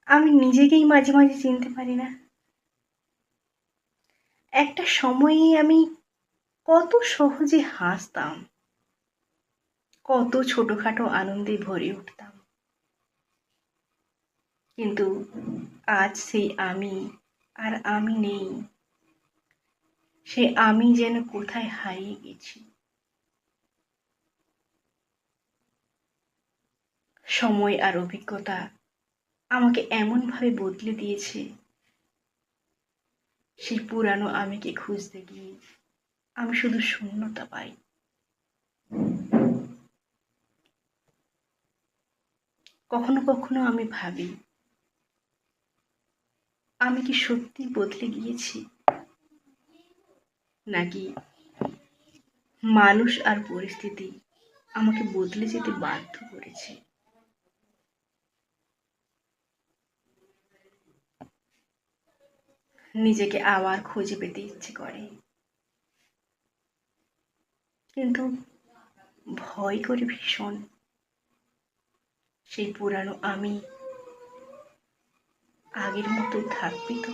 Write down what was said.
আমি নিজেকেই মাঝে মাঝে চিনতে পারি না। একটা সময়ে আমি কত সহজে হাসতাম, কত ছোটখাটো আনন্দে ভরে উঠতাম। কিন্তু আজ সেই আমি আর আমি নেই। সে আমি যেন কোথায় হারিয়ে গেছি। সময় আর অভিজ্ঞতা আমাকে এমনভাবে বদলে দিয়েছে, সেই পুরানো আমিকে খুঁজতে গিয়ে আমি শুধু শূন্যতা পাই। কখনো কখনো আমি ভাবি, আমি কি সত্যি বদলে গিয়েছি, নাকি মানুষ আর পরিস্থিতি আমাকে বদলে যেতে বাধ্য করেছে। নিজেকে আবার খুঁজে পেতে ইচ্ছে করে, কিন্তু ভয় করে ভীষণ। সেই পুরানো আমি আগের মতোই থাকবি তো?